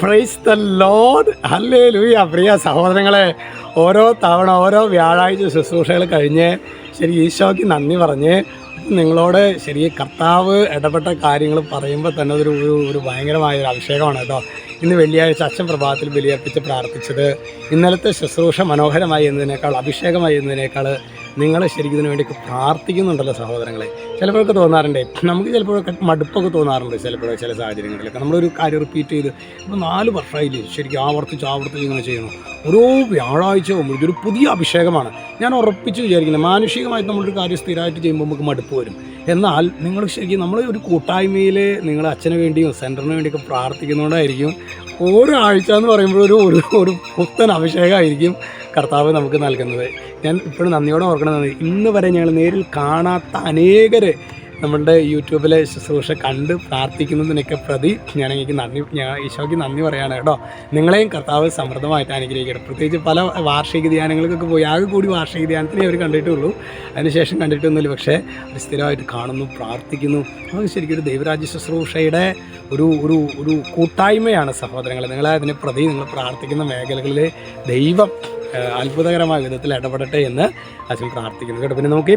Praise the Lord. Hallelujah. പ്രിയ സഹോദരങ്ങളെ, ഓരോ തവണ ഓരോ വ്യാഴാഴ്ച ശുശ്രൂഷകൾ കഴിഞ്ഞ് ശരി ഈശോയ്ക്ക് നന്ദി പറഞ്ഞ് നിങ്ങളോട് ശരി കർത്താവ് ഇടപെട്ട കാര്യങ്ങൾ പറയുമ്പോൾ തന്നെ ഒരു ഒരു ഭയങ്കരമായൊരു അഭിഷേകമാണ് കേട്ടോ. ഇന്ന് വെള്ളിയാഴ്ച അച്ഛൻ പ്രഭാതത്തിൽ ബലിയർപ്പിച്ച് പ്രാർത്ഥിച്ചത് ഇന്നലത്തെ ശുശ്രൂഷ മനോഹരമായി എന്നതിനേക്കാൾ അഭിഷേകമായി എന്നതിനേക്കാൾ നിങ്ങൾ ശരിക്കും ഇതിനു വേണ്ടി പ്രാർത്ഥിക്കുന്നുണ്ടല്ലോ സഹോദരങ്ങളെ. ചിലപ്പോഴൊക്കെ തോന്നാറുണ്ട്, നമുക്ക് ചിലപ്പോഴൊക്കെ മടുപ്പൊക്കെ തോന്നാറുണ്ട് ചിലപ്പോഴൊക്കെ ചില സാഹചര്യങ്ങളിലൊക്കെ. നമ്മളൊരു കാര്യം റിപ്പീറ്റ് ചെയ്ത് ഇപ്പോൾ 4 വർഷമായില്ലേ ശരിക്കും ആവർത്തിച്ച് ഇങ്ങനെ ചെയ്യണം. ഓരോ വ്യാഴാഴ്ച പോകുമ്പോൾ ഇതൊരു പുതിയ അഭിഷേകമാണ്. ഞാൻ ഉറപ്പിച്ച് വിചാരിക്കുന്നത് മാനുഷികമായിട്ട് നമ്മളൊരു കാര്യം സ്ഥിരമായിട്ട് ചെയ്യുമ്പോൾ നമുക്ക് മടുപ്പ് വരും. എന്നാൽ നിങ്ങൾ ശരിക്കും നമ്മൾ ഒരു കൂട്ടായ്മയിൽ നിങ്ങൾ അച്ഛന് വേണ്ടിയും സെൻറ്ററിന് വേണ്ടിയൊക്കെ പ്രാർത്ഥിക്കുന്നതുകൊണ്ടായിരിക്കും ഓരോ ആഴ്ച എന്ന് പറയുമ്പോൾ ഒരു പുത്തൻ അഭിഷേകമായിരിക്കും കർത്താവ് നമുക്ക് നൽകുന്നത്. ഞാൻ ഇപ്പോഴും നന്ദിയോടെ ഓർക്കണമെന്ന്, ഇന്ന് വരെ ഞങ്ങൾ നേരിൽ കാണാത്ത അനേകർ നമ്മളുടെ യൂട്യൂബിലെ ശുശ്രൂഷ കണ്ട് പ്രാർത്ഥിക്കുന്നതിനൊക്കെ പ്രതി ഞാൻ ഈശോയ്ക്ക് നന്ദി പറയുകയാണ് കേട്ടോ. നിങ്ങളെയും കർത്താവ് സമൃദ്ധമായിട്ട് അനുഗ്രഹിക്കട്ടെ. പ്രത്യേകിച്ച് പല വാർഷിക ധ്യാനങ്ങൾക്കൊക്കെ പോയി ആകെ കൂടി വാർഷിക ധ്യാനത്തിനെ അവർ കണ്ടിട്ടുള്ളൂ, അതിനുശേഷം കണ്ടിട്ടൊന്നുമില്ല. പക്ഷേ അവർ സ്ഥിരമായിട്ട് കാണുന്നു, പ്രാർത്ഥിക്കുന്നു. അത് ശരിക്കും ഒരു ദൈവരാജ്യ ശുശ്രൂഷയുടെ ഒരു കൂട്ടായ്മയാണ് സഹോദരങ്ങളെ. നിങ്ങളെ അതിനെ പ്രതി നിങ്ങൾ പ്രാർത്ഥിക്കുന്ന മേഖലകളിൽ ദൈവം അത്ഭുതകരമായ വിധത്തിൽ ഇടപെടട്ടെ എന്ന് അച്ഛൻ പ്രാർത്ഥിക്കുന്നു കേട്ടോ. പിന്നെ നമുക്ക്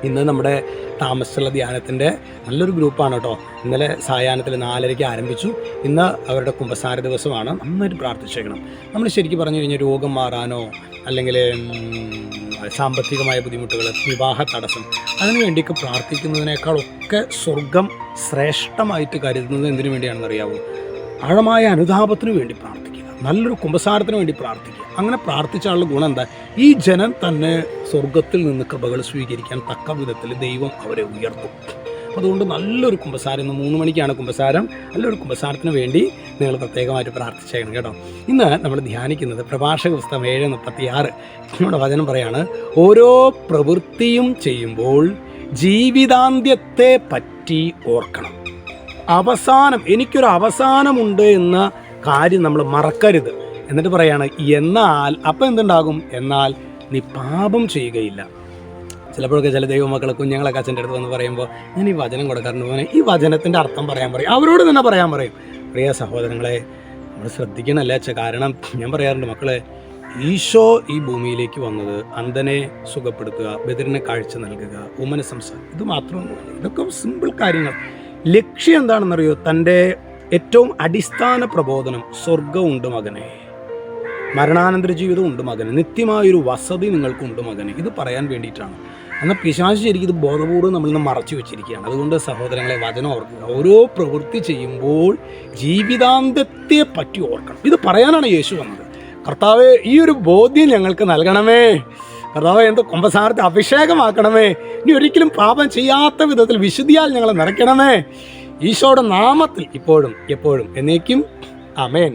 ഇന്ന് നമ്മുടെ താമസിച്ചുള്ള ധ്യാനത്തിൻ്റെ നല്ലൊരു ഗ്രൂപ്പാണ് കേട്ടോ. ഇന്നലെ സായാഹ്നത്തിൽ 4:30 ആരംഭിച്ചു. ഇന്ന് അവരുടെ കുമ്പസാര ദിവസമാണ്. നന്നായിട്ട് പ്രാർത്ഥിച്ചേക്കണം. നമ്മൾ ശരിക്കും പറഞ്ഞു കഴിഞ്ഞാൽ രോഗം മാറാനോ അല്ലെങ്കിൽ സാമ്പത്തികമായ ബുദ്ധിമുട്ടുകൾ, വിവാഹ തടസ്സം, അതിനു വേണ്ടിയൊക്കെ പ്രാർത്ഥിക്കുന്നതിനേക്കാളൊക്കെ സ്വർഗം ശ്രേഷ്ഠമായിട്ട് കരുതുന്നത് എന്തിനു വേണ്ടിയാണെന്ന് അറിയാവോ? ആഴമായ അനുതാപത്തിന് വേണ്ടി പ്രാർത്ഥിക്കുക, നല്ലൊരു കുമ്പസാരത്തിന് വേണ്ടി പ്രാർത്ഥിക്കുക. അങ്ങനെ പ്രാർത്ഥിച്ച ആളുടെ ഗുണം എന്താ? ഈ ജനം തന്നെ സ്വർഗത്തിൽ നിന്ന് കൃപകൾ സ്വീകരിക്കാൻ തക്ക വിധത്തിൽ ദൈവം അവരെ ഉയർത്തും. അതുകൊണ്ട് നല്ലൊരു കുമ്പസാരം, ഇന്ന് 3 മണിക്കാണ് കുമ്പസാരം, നല്ലൊരു കുമ്പസാരത്തിന് വേണ്ടി നിങ്ങൾ പ്രത്യേകമായിട്ട് പ്രാർത്ഥിച്ചേക്കണം കേട്ടോ. ഇന്ന് നമ്മൾ ധ്യാനിക്കുന്നത് പ്രഭാഷക പുസ്തകം 7:36. നമ്മുടെ വചനം പറയാണ്, ഓരോ പ്രവൃത്തിയും ചെയ്യുമ്പോൾ ജീവിതാന്ത്യത്തെ പറ്റി ഓർക്കണം. അവസാനം, എനിക്കൊരു അവസാനമുണ്ട് എന്ന കാര്യം നമ്മൾ മറക്കരുത്. എന്നിട്ട് പറയാണ്, എന്നാൽ അപ്പം എന്തുണ്ടാകും? എന്നാൽ നീ പാപം ചെയ്യുകയില്ല. ചിലപ്പോഴൊക്കെ ചില ദൈവമക്കളെ കുഞ്ഞുങ്ങളൊക്കെ അച്ഛൻ്റെ അടുത്ത് വന്ന് പറയുമ്പോൾ ഞാൻ ഈ വചനം കൊടുക്കാറുണ്ട്, മോനെ ഈ വചനത്തിൻ്റെ അർത്ഥം പറയാൻ പറയും, അവരോട് തന്നെ പറയാൻ പറയും. പ്രിയ സഹോദരങ്ങളെ, നമ്മൾ ശ്രദ്ധിക്കണമല്ലേ അച്ഛ. കാരണം ഞാൻ പറയാറുണ്ട്, മക്കളെ, ഈശോ ഈ ഭൂമിയിലേക്ക് വന്നത് അന്ധനെ സുഖപ്പെടുത്തുക, ബധിരനെ കാഴ്ച നൽകുക, ഊമനെ സംസാരിക്കുക, ഇത് മാത്രമൊന്നുമല്ല. ഇതൊക്കെ സിമ്പിൾ കാര്യങ്ങൾ. ലക്ഷ്യം എന്താണെന്നറിയോ? തൻ്റെ ഏറ്റവും അടിസ്ഥാന പ്രബോധനം, സ്വർഗമുണ്ട് മകനെ, മരണാനന്തര ജീവിതം ഉണ്ട് മകനെ, നിത്യമായൊരു വസതി നിങ്ങൾക്കുണ്ട് മകനെ, ഇത് പറയാൻ വേണ്ടിയിട്ടാണ്. എന്നാൽ പിശാച് ശരിക്കും ഇത് ബോധപൂർവ്വം നമ്മളിന്ന് മറച്ചു വെച്ചിരിക്കുകയാണ്. അതുകൊണ്ട് സഹോദരങ്ങളെ, വചനം ഓർക്കുക. ഓരോ പ്രവൃത്തി ചെയ്യുമ്പോൾ ജീവിതാന്ത്യത്തെ പറ്റി ഓർക്കണം. ഇത് പറയാനാണ് യേശു വന്നത്. കർത്താവേ, ഈ ഒരു ബോധ്യം ഞങ്ങൾക്ക് നൽകണമേ. കർത്താവേ, എന്തോ കുമ്പസാരത്തെ അഭിഷേകമാക്കണമേ. ഇനി ഒരിക്കലും പാപം ചെയ്യാത്ത വിധത്തിൽ വിശുദ്ധിയാൽ ഞങ്ങളെ നിറയ്ക്കണമേ. ഈശോയുടെ നാമത്തിൽ ഇപ്പോഴും എപ്പോഴും എന്നേക്കും ആമേൻ.